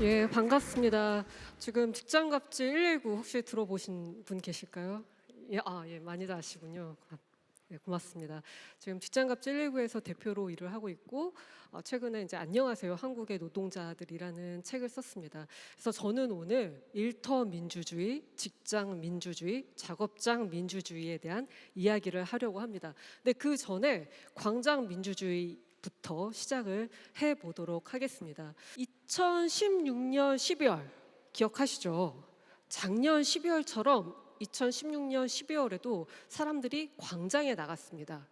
예, 반갑습니다. 지금 직장갑질 119 혹시 들어보신 분 계실까요? 예, 예, 많이들 아시군요. 네, 고맙습니다. 지금 직장갑질 119에서 대표로 일을 하고 있고 최근에 이제 안녕하세요 한국의 노동자들이라는 책을 썼습니다. 그래서 저는 오늘 일터 민주주의, 직장 민주주의, 작업장 민주주의에 대한 이야기를 하려고 합니다. 근데 그 전에 광장 민주주의 부터 시작을 해보도록 하겠습니다. 2016년 12월 기억하시죠? 작년 12월처럼 2016년 12월에도 사람들이 광장에 나갔습니다.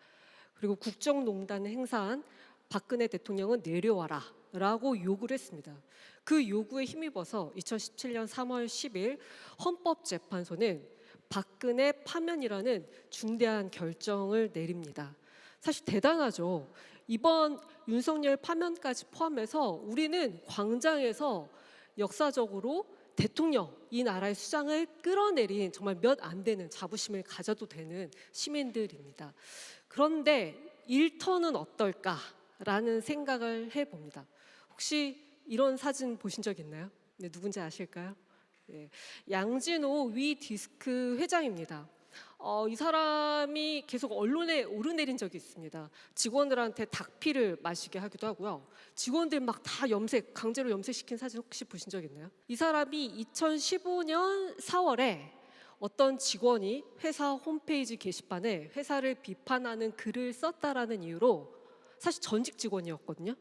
그리고 국정농단을 행사한 박근혜 대통령은 내려와라 라고 요구를 했습니다. 그 요구에 힘입어서 2017년 3월 10일 헌법재판소는 박근혜 파면이라는 중대한 결정을 내립니다. 사실 대단하죠. 이번 윤석열 파면까지 포함해서 우리는 광장에서 역사적으로 대통령, 이 나라의 수장을 끌어내린 정말 몇 안 되는 자부심을 가져도 되는 시민들입니다. 그런데 일터는 어떨까라는 생각을 해봅니다. 혹시 이런 사진 보신 적 있나요? 네, 누군지 아실까요? 네, 양진호 위 디스크 회장입니다. 이 사람이 계속 언론에 오르내린 적이 있습니다. 직원들한테 닭피를 마시게 하기도 하고요. 직원들 막 다 강제로 염색시킨 사진 혹시 보신 적 있나요? 이 사람이 2015년 4월에 어떤 직원이 회사 홈페이지 게시판에 회사를 비판하는 글을 썼다라는 이유로 사실 전직 직원이었거든요.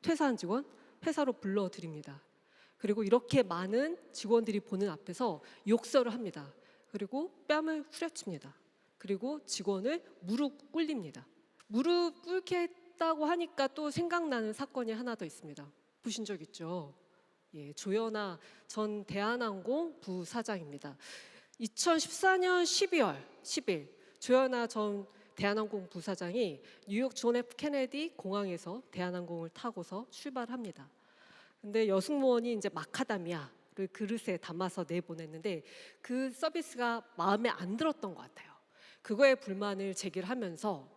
퇴사한 직원 회사로 불러드립니다. 그리고 이렇게 많은 직원들이 보는 앞에서 욕설을 합니다. 그리고 뺨을 후려칩니다. 그리고 직원을 무릎 꿇립니다. 무릎 꿇게 했다고 하니까 또 생각나는 사건이 하나 더 있습니다. 보신 적 있죠? 예, 조현아 전 대한항공 부사장입니다. 2014년 12월 10일 조현아 전 대한항공 부사장이 뉴욕 존 F 케네디 공항에서 대한항공을 타고서 출발합니다. 근데 여승무원이 이제 마카다미아를 그릇에 담아서 내보냈는데 그 서비스가 마음에 안 들었던 것 같아요. 그거에 불만을 제기를 하면서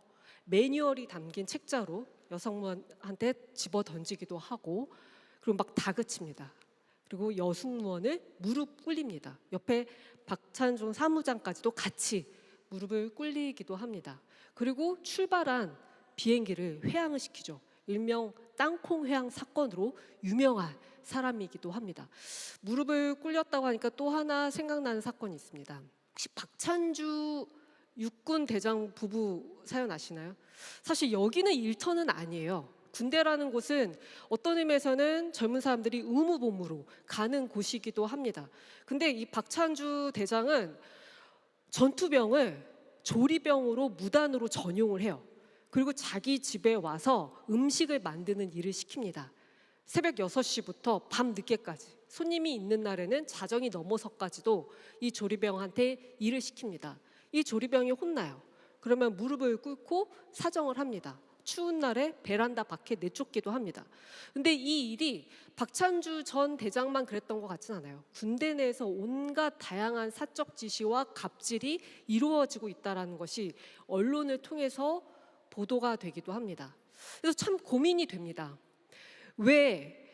매뉴얼이 담긴 책자로 여승무원한테 집어 던지기도 하고 그리고 막 다그칩니다. 그리고 여승무원을 무릎 꿇립니다. 옆에 박찬종 사무장까지도 같이 무릎을 꿇리기도 합니다. 그리고 출발한 비행기를 회항을 시키죠. 일명 땅콩 회항 사건으로 유명한 사람이기도 합니다. 무릎을 꿇렸다고 하니까 또 하나 생각나는 사건이 있습니다. 혹시 박찬주 육군 대장 부부 사연 아시나요? 사실 여기는 일터는 아니에요. 군대라는 곳은 어떤 의미에서는 젊은 사람들이 의무복무로 가는 곳이기도 합니다. 근데 이 박찬주 대장은 전투병을 조리병으로 무단으로 전용을 해요. 그리고 자기 집에 와서 음식을 만드는 일을 시킵니다. 새벽 6시부터 밤 늦게까지 손님이 있는 날에는 자정이 넘어서까지도 이 조리병한테 일을 시킵니다. 이 조리병이 혼나요. 그러면 무릎을 꿇고 사정을 합니다. 추운 날에 베란다 밖에 내쫓기도 합니다. 근데 이 일이 박찬주 전 대장만 그랬던 것 같진 않아요. 군대 내에서 온갖 다양한 사적 지시와 갑질이 이루어지고 있다는 것이 언론을 통해서 보도가 되기도 합니다. 그래서 참 고민이 됩니다. 왜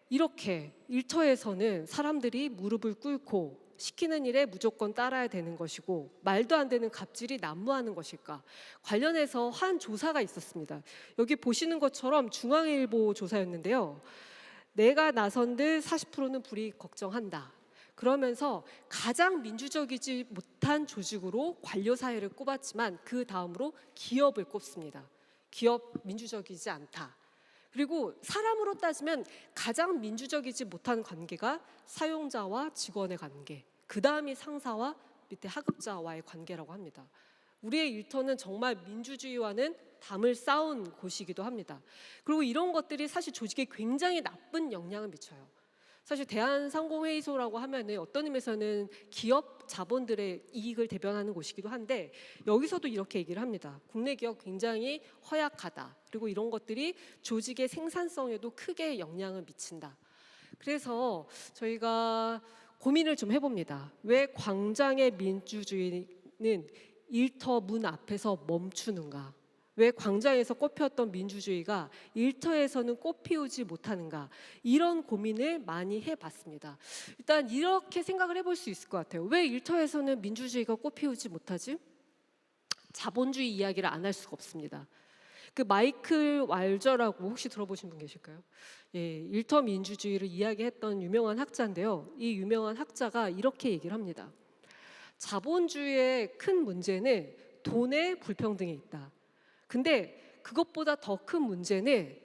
이렇게 일터에서는 사람들이 무릎을 꿇고 시키는 일에 무조건 따라야 되는 것이고 말도 안 되는 갑질이 난무하는 것일까? 관련해서 한 조사가 있었습니다. 여기 보시는 것처럼 중앙일보 조사였는데요. 내가 나선들 40%는 불이익 걱정한다. 그러면서 가장 민주적이지 못한 조직으로 관료사회를 꼽았지만 그 다음으로 기업을 꼽습니다. 기업 민주적이지 않다. 그리고 사람으로 따지면 가장 민주적이지 못한 관계가 사용자와 직원의 관계, 그 다음이 상사와 밑에 하급자와의 관계라고 합니다. 우리의 일터는 정말 민주주의와는 담을 쌓은 곳이기도 합니다. 그리고 이런 것들이 사실 조직에 굉장히 나쁜 영향을 미쳐요. 사실 대한상공회의소라고 하면은 어떤 의미에서는 기업 자본들의 이익을 대변하는 곳이기도 한데 여기서도 이렇게 얘기를 합니다. 국내 기업 굉장히 허약하다. 그리고 이런 것들이 조직의 생산성에도 크게 영향을 미친다. 그래서 저희가 고민을 좀 해봅니다. 왜 광장의 민주주의는 일터 문 앞에서 멈추는가? 왜 광장에서 꽃피웠던 민주주의가 일터에서는 꽃피우지 못하는가, 이런 고민을 많이 해봤습니다. 일단 이렇게 생각을 해볼 수 있을 것 같아요. 왜 일터에서는 민주주의가 꽃피우지 못하지? 자본주의 이야기를 안 할 수가 없습니다. 그 마이클 왈저라고 혹시 들어보신 분 계실까요? 예, 일터 민주주의를 이야기했던 유명한 학자인데요. 이 유명한 학자가 이렇게 얘기를 합니다. 자본주의의 큰 문제는 돈의 불평등에 있다. 근데 그것보다 더 큰 문제는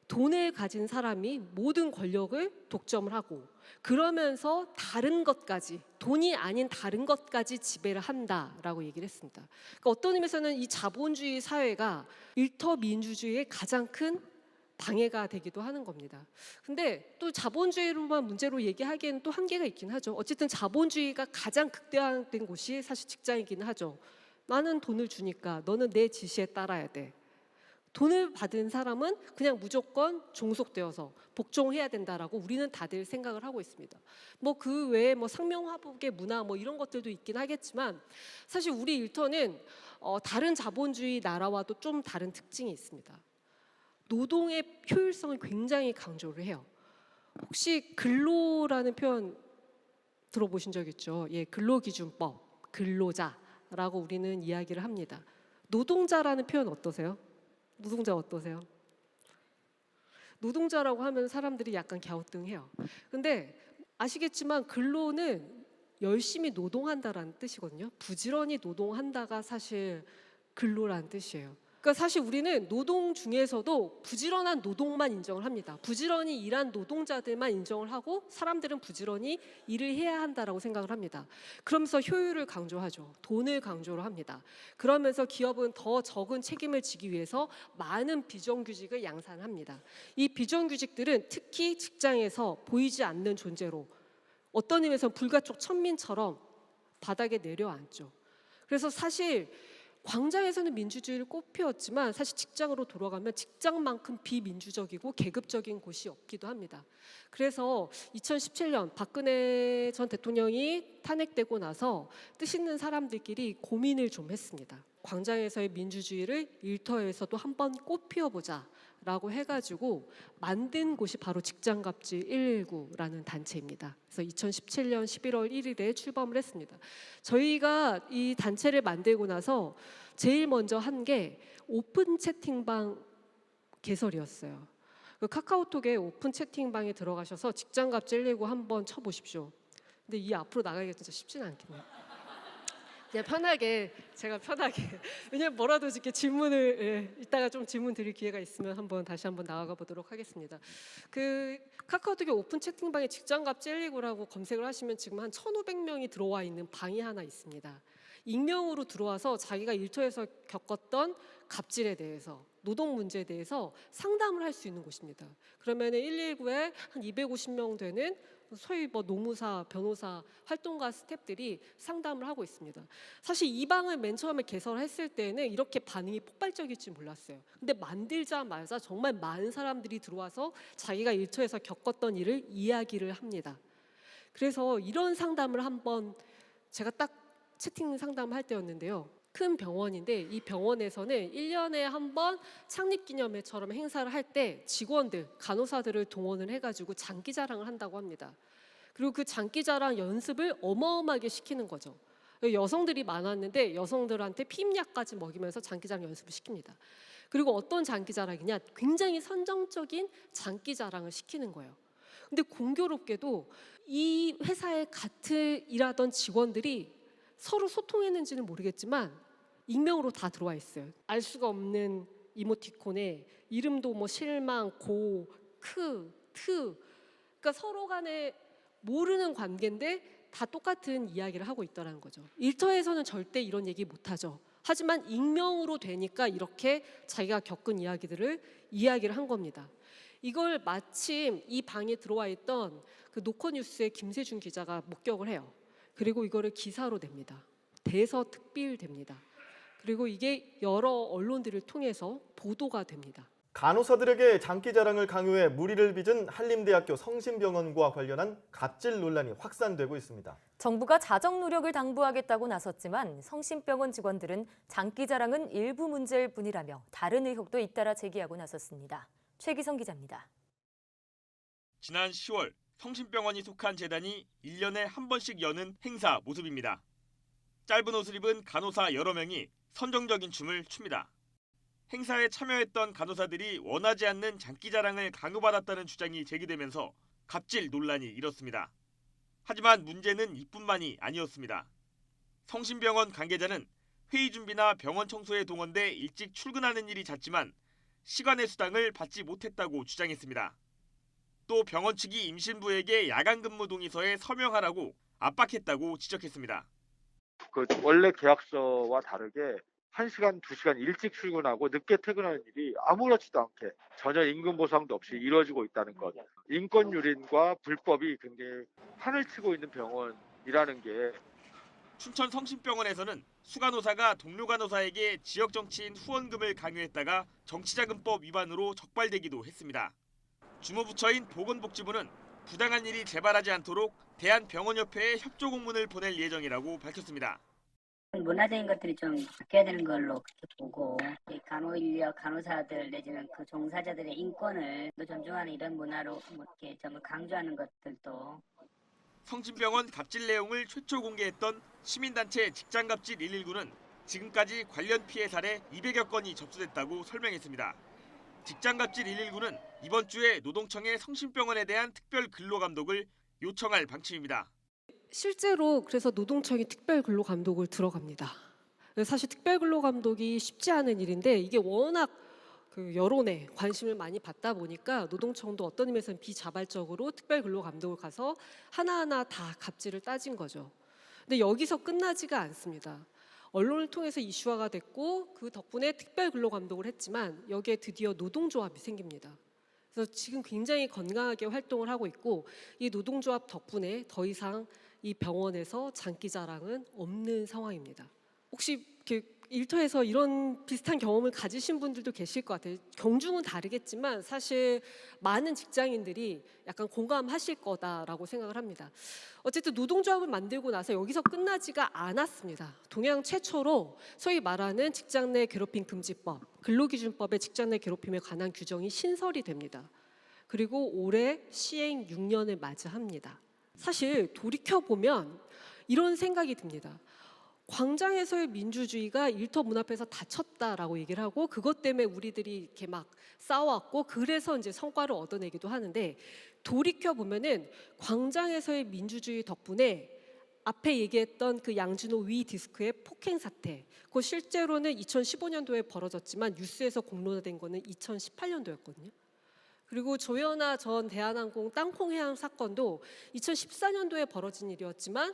돈을 가진 사람이 모든 권력을 독점을 하고 그러면서 다른 것까지, 돈이 아닌 다른 것까지 지배를 한다라고 얘기를 했습니다. 그러니까 어떤 의미에서는 이 자본주의 사회가 일터 민주주의의 가장 큰 방해가 되기도 하는 겁니다. 근데 또 자본주의로만 문제로 얘기하기에는 또 한계가 있긴 하죠. 어쨌든 자본주의가 가장 극대화된 곳이 사실 직장이긴 하죠. 나는 돈을 주니까 너는 내 지시에 따라야 돼. 돈을 받은 사람은 그냥 무조건 종속되어서 복종해야 된다라고 우리는 다들 생각을 하고 있습니다. 뭐 그 외에 뭐 상명하복의 문화 뭐 이런 것들도 있긴 하겠지만 사실 우리 일터는 다른 자본주의 나라와도 좀 다른 특징이 있습니다. 노동의 효율성을 굉장히 강조를 해요. 혹시 근로라는 표현 들어보신 적 있죠? 예, 근로기준법, 근로자라고 우리는 이야기를 합니다. 노동자라는 표현 어떠세요? 노동자 어떠세요? 노동자라고 하면 사람들이 약간 갸우뚱해요. 근데 아시겠지만 근로는 열심히 노동한다라는 뜻이거든요. 부지런히 노동한다가 사실 근로라는 뜻이에요. 그러니까 사실 우리는 노동 중에서도 부지런한 노동만 인정을 합니다. 부지런히 일한 노동자들만 인정을 하고 사람들은 부지런히 일을 해야 한다라고 생각을 합니다. 그러면서 효율을 강조하죠. 돈을 강조를 합니다. 그러면서 기업은 더 적은 책임을 지기 위해서 많은 비정규직을 양산합니다. 이 비정규직들은 특히 직장에서 보이지 않는 존재로 어떤 의미에서 불가촉 천민처럼 바닥에 내려앉죠. 그래서 사실 광장에서는 민주주의를 꽃피웠지만 사실 직장으로 돌아가면 직장만큼 비민주적이고 계급적인 곳이 없기도 합니다. 그래서 2017년 박근혜 전 대통령이 탄핵되고 나서 뜻 있는 사람들끼리 고민을 좀 했습니다. 광장에서의 민주주의를 일터에서도 한번 꽃피워보자 라고 해가지고 만든 곳이 바로 직장갑질 119라는 단체입니다. 그래서 2017년 11월 1일에 출범을 했습니다. 저희가 이 단체를 만들고 나서 제일 먼저 한 게 오픈 채팅방 개설이었어요. 그 카카오톡에 오픈 채팅방에 들어가셔서 직장갑질 119 한번 쳐보십시오. 근데 이 앞으로 나가기가 진짜 쉽지는 않겠네요. 그냥 편하게, 제가 편하게, 왜냐면 뭐라도 이렇게 질문을 이따가 좀 질문 드릴 기회가 있으면 다시 한번 나아가 보도록 하겠습니다. 그 카카오톡의 오픈 채팅방에 직장갑질 119라고 검색을 하시면 지금 한 1,500명이 들어와 있는 방이 하나 있습니다. 익명으로 들어와서 자기가 일터에서 겪었던 갑질에 대해서, 노동 문제에 대해서 상담을 할 수 있는 곳입니다. 그러면 119에 한 250명 되는 소위 뭐 노무사, 변호사, 활동가 스태프들이 상담을 하고 있습니다. 사실 이 방을 맨 처음에 개설했을 때는 이렇게 반응이 폭발적일 줄 몰랐어요. 근데 만들자마자 정말 많은 사람들이 들어와서 자기가 일터에서 겪었던 일을 이야기를 합니다. 그래서 이런 상담을 한번 제가 딱 채팅 상담을 할 때였는데요. 큰 병원인데 이 병원에서는 1년에 한 번 창립기념회처럼 행사를 할 때 직원들, 간호사들을 동원을 해가지고 장기자랑을 한다고 합니다. 그리고 그 장기자랑 연습을 어마어마하게 시키는 거죠. 여성들이 많았는데 여성들한테 피임약까지 먹이면서 장기자랑 연습을 시킵니다. 그리고 어떤 장기자랑이냐, 굉장히 선정적인 장기자랑을 시키는 거예요. 근데 공교롭게도 이 회사에 같이 일하던 직원들이 서로 소통했는지는 모르겠지만 익명으로 다 들어와 있어요. 알 수가 없는 이모티콘에 이름도 뭐 실망, 고, 크, 트, 그러니까 서로 간에 모르는 관계인데 다 똑같은 이야기를 하고 있더라는 거죠. 일터에서는 절대 이런 얘기 못하죠. 하지만 익명으로 되니까 이렇게 자기가 겪은 이야기를 한 겁니다. 이걸 마침 이 방에 들어와 있던 그 노컷뉴스의 김세준 기자가 목격을 해요. 그리고 이거를 기사로 냅니다. 대서특필됩니다. 그리고 이게 여러 언론들을 통해서 보도가 됩니다. 간호사들에게 장기 자랑을 강요해 물의를 빚은 한림대학교 성심병원과 관련한 갑질 논란이 확산되고 있습니다. 정부가 자정 노력을 당부하겠다고 나섰지만 성심병원 직원들은 장기 자랑은 일부 문제일 뿐이라며 다른 의혹도 잇따라 제기하고 나섰습니다. 최기성 기자입니다. 지난 10월 성심병원이 속한 재단이 1년에 한 번씩 여는 행사 모습입니다. 짧은 옷을 입은 간호사 여러 명이 선정적인 춤을 춥니다. 행사에 참여했던 간호사들이 원하지 않는 장기 자랑을 강요받았다는 주장이 제기되면서 갑질 논란이 일었습니다. 하지만 문제는 이뿐만이 아니었습니다. 성심병원 관계자는 회의 준비나 병원 청소에 동원돼 일찍 출근하는 일이 잦지만 시간의 수당을 받지 못했다고 주장했습니다. 또 병원 측이 임신부에게 야간 근무 동의서에 서명하라고 압박했다고 지적했습니다. 원래 계약서와 다르게 1시간, 2시간 일찍 출근하고 늦게 퇴근하는 일이 아무렇지도 않게 전혀 임금 보상도 없이 이루어지고 있다는 것. 인권 유린과 불법이 굉장히 판을 치고 있는 병원이라는 게 춘천 성심병원에서는 수간호사가 동료 간호사에게 지역 정치인 후원금을 강요했다가 정치자금법 위반으로 적발되기도 했습니다. 주무부처인 보건복지부는 부당한 일이 재발하지 않도록 대한병원협회에 협조 공문을 보낼 예정이라고 밝혔습니다. 문화적인 것들이 좀 바뀌어야 되는 걸로 그렇게 보고 이 간호 인력, 간호사들 내지는 그 종사자들의 인권을 또 존중하는 이런 문화로 이렇게 좀 강조하는 것들도. 성심병원 갑질 내용을 최초 공개했던 시민단체 직장갑질 119는 지금까지 관련 피해 사례 200여 건이 접수됐다고 설명했습니다. 직장갑질 119는 이번 주에 노동청에 성심병원에 대한 특별 근로감독을 요청할 방침입니다. 실제로 그래서 노동청이 특별근로감독을 들어갑니다. 사실 특별근로감독이 쉽지 않은 일인데 이게 워낙 그 여론에 관심을 많이 받다 보니까 노동청도 어떤 의미에서는 비자발적으로 특별근로감독을 가서 하나하나 다 갑질을 따진 거죠. 근데 여기서 끝나지가 않습니다. 언론을 통해서 이슈화가 됐고 그 덕분에 특별근로감독을 했지만 여기에 드디어 노동조합이 생깁니다. 그래서 지금 굉장히 건강하게 활동을 하고 있고 이 노동조합 덕분에 더 이상 이 병원에서 장기 자랑은 없는 상황입니다. 혹시 이렇게 일터에서 이런 비슷한 경험을 가지신 분들도 계실 것 같아요. 경중은 다르겠지만 사실 많은 직장인들이 약간 공감하실 거다라고 생각을 합니다. 어쨌든 노동조합을 만들고 나서 여기서 끝나지가 않았습니다. 동양 최초로 소위 말하는 직장 내 괴롭힘 금지법, 근로기준법의 직장 내 괴롭힘에 관한 규정이 신설이 됩니다. 그리고 올해 시행 6년을 맞이합니다. 사실 돌이켜보면 이런 생각이 듭니다. 광장에서의 민주주의가 일터 문 앞에서 다쳤다라고 얘기를 하고 그것 때문에 우리들이 이렇게 막 싸워왔고 그래서 이제 성과를 얻어내기도 하는데 돌이켜보면은 광장에서의 민주주의 덕분에 앞에 얘기했던 그 양준호 위 디스크의 폭행 사태, 그 실제로는 2015년도에 벌어졌지만 뉴스에서 공론화된 거는 2018년도였거든요. 그리고 조현아 전 대한항공 땅콩 해양 사건도 2014년도에 벌어진 일이었지만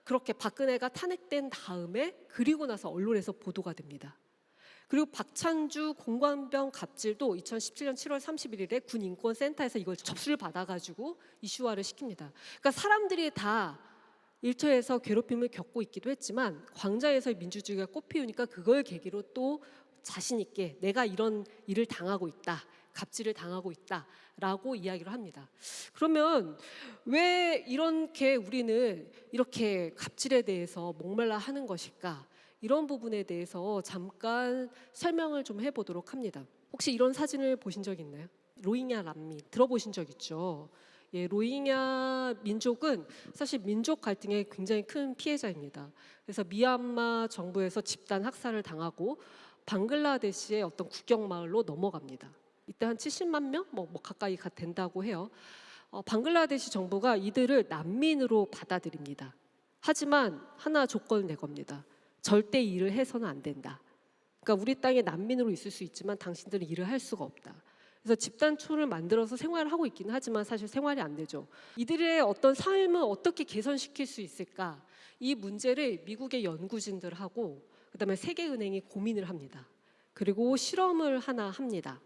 그렇게 박근혜가 탄핵된 다음에 그리고 나서 언론에서 보도가 됩니다. 그리고 박찬주 공관병 갑질도 2017년 7월 31일에 군인권센터에서 이걸 접수를 받아가지고 이슈화를 시킵니다. 그러니까 사람들이 다 일터에서 괴롭힘을 겪고 있기도 했지만 광장에서의 민주주의가 꽃피우니까 그걸 계기로 또 자신 있게 내가 이런 일을 당하고 있다. 갑질을 당하고 있다라고 이야기를 합니다. 그러면 왜 이렇게 우리는 이렇게 갑질에 대해서 목말라 하는 것일까? 이런 부분에 대해서 잠깐 설명을 좀 해보도록 합니다. 혹시 이런 사진을 보신 적 있나요? 로힝야 난민 들어보신 적 있죠? 예, 로힝야 민족은 사실 민족 갈등의 굉장히 큰 피해자입니다. 그래서 미얀마 정부에서 집단 학살을 당하고 방글라데시의 어떤 국경 마을로 넘어갑니다. 이때 한 70만 명 뭐 가까이 된다고 해요. 방글라데시 정부가 이들을 난민으로 받아들입니다. 하지만 하나 조건을 내겁니다. 절대 일을 해서는 안 된다. 그러니까 우리 땅에 난민으로 있을 수 있지만 당신들은 일을 할 수가 없다. 그래서 집단초를 만들어서 생활을 하고 있기는 하지만 사실 생활이 안 되죠. 이들의 어떤 삶을 어떻게 개선시킬 수 있을까? 이 문제를 미국의 연구진들하고 그다음에 세계은행이 고민을 합니다. 그리고 실험을 하나 합니다.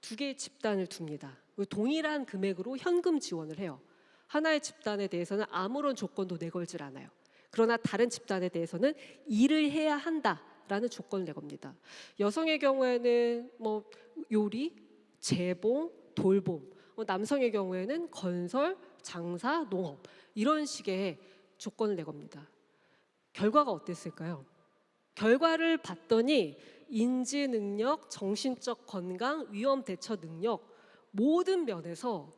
2개의 집단을 둡니다. 동일한 금액으로 현금 지원을 해요. 하나의 집단에 대해서는 아무런 조건도 내걸질 않아요. 그러나 다른 집단에 대해서는 일을 해야 한다라는 조건을 내겁니다. 여성의 경우에는 뭐 요리, 재봉, 돌봄, 남성의 경우에는 건설, 장사, 농업 이런 식의 조건을 내겁니다. 결과가 어땠을까요? 결과를 봤더니 인지 능력, 정신적 건강, 위험 대처 능력 모든 면에서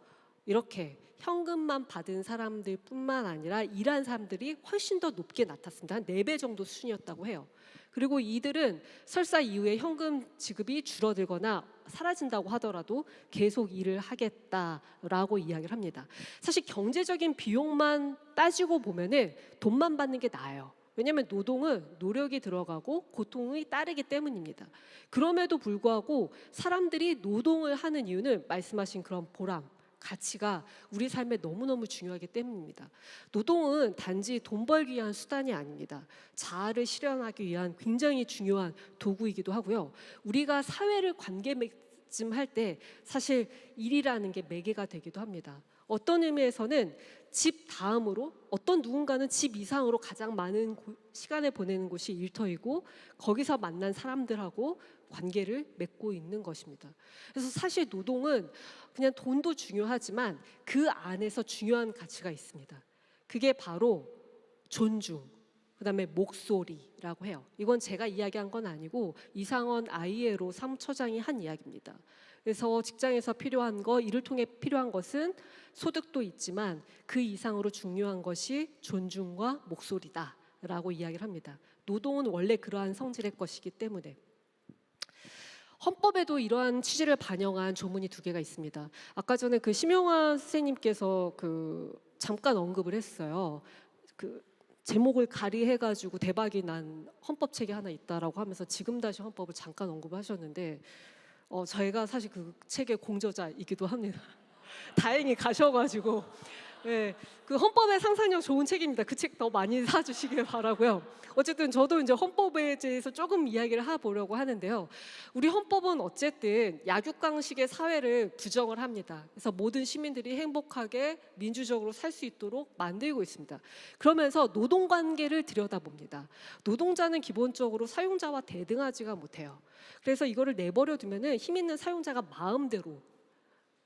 이렇게 현금만 받은 사람들뿐만 아니라 일한 사람들이 훨씬 더 높게 나탔습니다. 한 4배 정도 수준이었다고 해요. 그리고 이들은 설사 이후에 현금 지급이 줄어들거나 사라진다고 하더라도 계속 일을 하겠다라고 이야기를 합니다. 사실 경제적인 비용만 따지고 보면은 돈만 받는 게 나아요. 왜냐하면 노동은 노력이 들어가고 고통이 따르기 때문입니다. 그럼에도 불구하고 사람들이 노동을 하는 이유는 말씀하신 그런 보람, 가치가 우리 삶에 너무너무 중요하기 때문입니다. 노동은 단지 돈 벌기 위한 수단이 아닙니다. 자아를 실현하기 위한 굉장히 중요한 도구이기도 하고요. 우리가 사회를 관계 맺음할 때 사실 일이라는 게 매개가 되기도 합니다. 어떤 의미에서는 집 다음으로 어떤 누군가는 집 이상으로 가장 많은 시간을 보내는 곳이 일터이고 거기서 만난 사람들하고 관계를 맺고 있는 것입니다. 그래서 사실 노동은 그냥 돈도 중요하지만 그 안에서 중요한 가치가 있습니다. 그게 바로 존중, 그다음에 목소리라고 해요. 이건 제가 이야기한 건 아니고 이상원 ILO 사무처장이 한 이야기입니다. 그래서 직장에서 필요한 거, 이를 통해 필요한 것은 소득도 있지만 그 이상으로 중요한 것이 존중과 목소리다라고 이야기를 합니다. 노동은 원래 그러한 성질의 것이기 때문에. 헌법에도 이러한 취지를 반영한 조문이 2개가 있습니다. 아까 전에 그 심영화 선생님께서 잠깐 언급을 했어요. 제목을 가리해가지고 대박이 난 헌법책이 하나 있다라고 하면서 지금 다시 헌법을 잠깐 언급하셨는데 저희가 사실 그 책의 공저자이기도 합니다. 다행히 가셔가지고 네, 그 헌법의 상상력 좋은 책입니다. 그 책 더 많이 사주시길 바라고요. 어쨌든 저도 이제 헌법에 대해서 조금 이야기를 해보려고 하는데요. 우리 헌법은 어쨌든 약육강식의 사회를 부정을 합니다. 그래서 모든 시민들이 행복하게 민주적으로 살 수 있도록 만들고 있습니다. 그러면서 노동관계를 들여다봅니다. 노동자는 기본적으로 사용자와 대등하지가 못해요. 그래서 이거를 내버려 두면은 힘 있는 사용자가 마음대로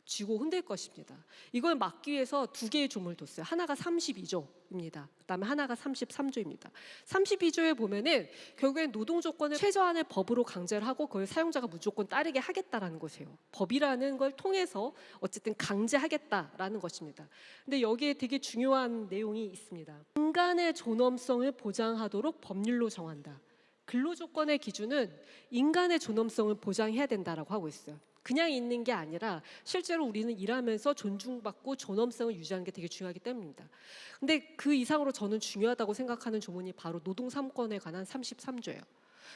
쥐고 흔들 것입니다. 이걸 막기 위해서 2개의 조문을 뒀어요. 하나가 32조입니다. 그다음에 하나가 33조입니다. 32조에 보면은 결국엔 노동 조건을 최저한의 법으로 강제를 하고 그걸 사용자가 무조건 따르게 하겠다라는 것이에요. 법이라는 걸 통해서 어쨌든 강제하겠다라는 것입니다. 근데 여기에 되게 중요한 내용이 있습니다. 인간의 존엄성을 보장하도록 법률로 정한다. 근로조건의 기준은 인간의 존엄성을 보장해야 된다라고 하고 있어요. 그냥 있는 게 아니라 실제로 우리는 일하면서 존중받고 존엄성을 유지하는 게 되게 중요하기 때문입니다. 근데 그 이상으로 저는 중요하다고 생각하는 조문이 바로 노동 3권에 관한 33조예요.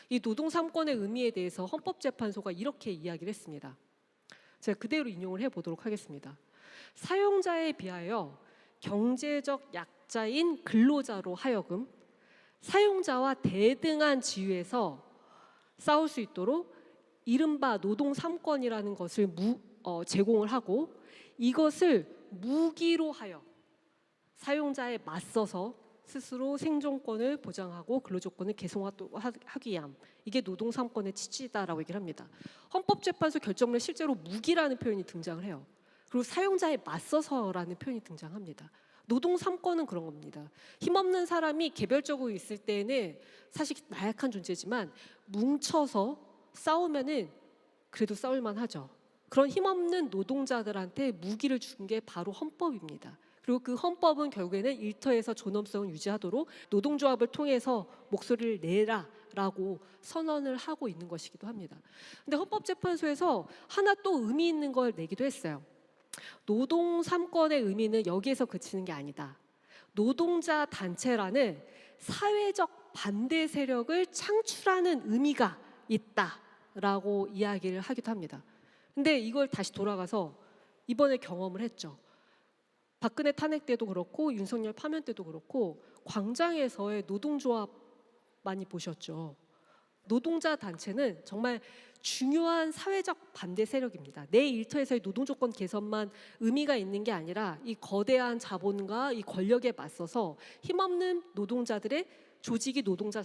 이 노동 3권의 의미에 대해서 헌법재판소가 이렇게 이야기를 했습니다. 제가 그대로 인용을 해보도록 하겠습니다. 사용자에 비하여 경제적 약자인 근로자로 하여금 사용자와 대등한 지위에서 싸울 수 있도록 이른바 노동 3권이라는 것을 제공을 하고 이것을 무기로 하여 사용자에 맞서서 스스로 생존권을 보장하고 근로조건을 개선하기 위함. 이게 노동 3권의 취지다라고 얘기를 합니다. 헌법재판소 결정문에 실제로 무기라는 표현이 등장을 해요. 그리고 사용자에 맞서서라는 표현이 등장합니다. 노동 3권은 그런 겁니다. 힘없는 사람이 개별적으로 있을 때는 사실 나약한 존재지만 뭉쳐서 싸우면은 그래도 싸울만 하죠. 그런 힘없는 노동자들한테 무기를 준 게 바로 헌법입니다. 그리고 그 헌법은 결국에는 일터에서 존엄성을 유지하도록 노동조합을 통해서 목소리를 내라라고 선언을 하고 있는 것이기도 합니다. 근데 헌법재판소에서 하나 또 의미 있는 걸 내기도 했어요. 노동 3권의 의미는 여기에서 그치는 게 아니다. 노동자 단체라는 사회적 반대 세력을 창출하는 의미가 있다라고 이야기를 하기도 합니다. 근데 이걸 다시 돌아가서 이번에 경험을 했죠. 박근혜 탄핵 때도 그렇고 윤석열 파면 때도 그렇고 광장에서의 노동조합 많이 보셨죠. 노동자 단체는 정말 중요한 사회적 반대 세력입니다. 내 일터에서의 노동조건 개선만 의미가 있는 게 아니라 이 거대한 자본과 이 권력에 맞서서 힘없는 노동자들의 조직이 노동자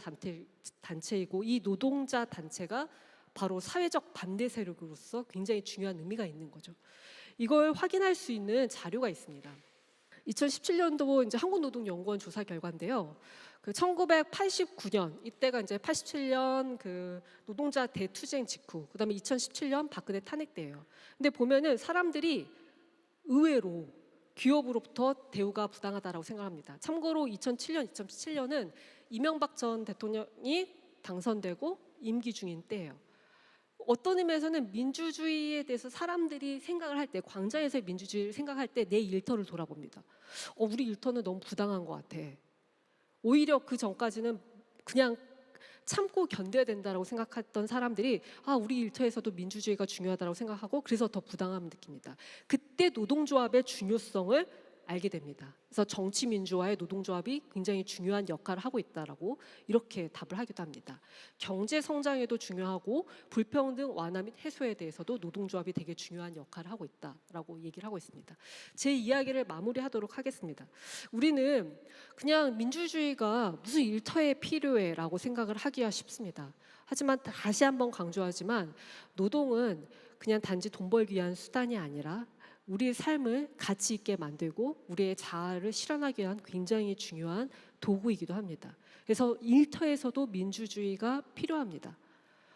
단체이고 이 노동자 단체가 바로 사회적 반대 세력으로서 굉장히 중요한 의미가 있는 거죠. 이걸 확인할 수 있는 자료가 있습니다. 2017년도 이제 한국노동연구원 조사 결과인데요. 그 1989년 이때가 이제 87년 그 노동자 대투쟁 직후, 그다음에 2017년 박근혜 탄핵 때예요. 근데 보면은 사람들이 의외로 기업으로부터 대우가 부당하다라고 생각합니다. 참고로 2017년은 이명박 전 대통령이 당선되고 임기 중인 때예요. 어떤 의미에서는 민주주의에 대해서 사람들이 생각을 할 때, 광장에서의 민주주의를 생각할 때 내 일터를 돌아봅니다. 우리 일터는 너무 부당한 것 같아. 오히려 그 전까지는 그냥 참고 견뎌야 된다라고 생각했던 사람들이 우리 일터에서도 민주주의가 중요하다고 생각하고 그래서 더 부당함을 느낍니다. 그때 노동조합의 중요성을 알게 됩니다. 그래서 정치 민주화에 노동조합이 굉장히 중요한 역할을 하고 있다라고 이렇게 답을 하기도 합니다. 경제 성장에도 중요하고 불평등 완화 및 해소에 대해서도 노동조합이 되게 중요한 역할을 하고 있다라고 얘기를 하고 있습니다. 제 이야기를 마무리하도록 하겠습니다. 우리는 그냥 민주주의가 무슨 일터에 필요해라고 생각을 하기가 쉽습니다. 하지만 다시 한번 강조하지만 노동은 그냥 단지 돈 벌기 위한 수단이 아니라 우리의 삶을 가치 있게 만들고 우리의 자아를 실현하기 위한 굉장히 중요한 도구이기도 합니다. 그래서 일터에서도 민주주의가 필요합니다.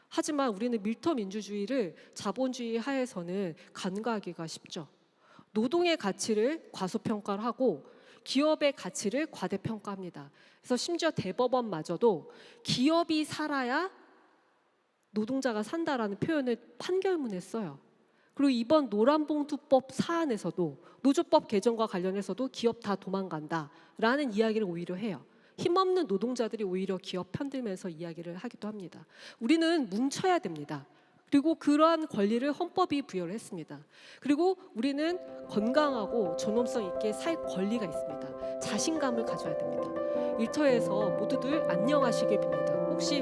하지만 우리는 밀터 민주주의를 자본주의 하에서는 간과하기가 쉽죠. 노동의 가치를 과소평가를 하고 기업의 가치를 과대평가합니다. 그래서 심지어 대법원마저도 기업이 살아야 노동자가 산다라는 표현을 판결문에 써요. 그리고 이번 노란봉투법 사안에서도 노조법 개정과 관련해서도 기업 다 도망간다라는 이야기를 오히려 해요. 힘없는 노동자들이 오히려 기업 편들면서 이야기를 하기도 합니다. 우리는 뭉쳐야 됩니다. 그리고 그러한 권리를 헌법이 부여를 했습니다. 그리고 우리는 건강하고 존엄성 있게 살 권리가 있습니다. 자신감을 가져야 됩니다. 일터에서 모두들 안녕하시길 빕니다. 혹시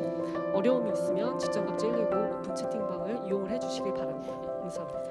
어려움이 있으면 직장갑질 119 오픈 채팅방을 이용을 해주시길 바랍니다. 감사합니다.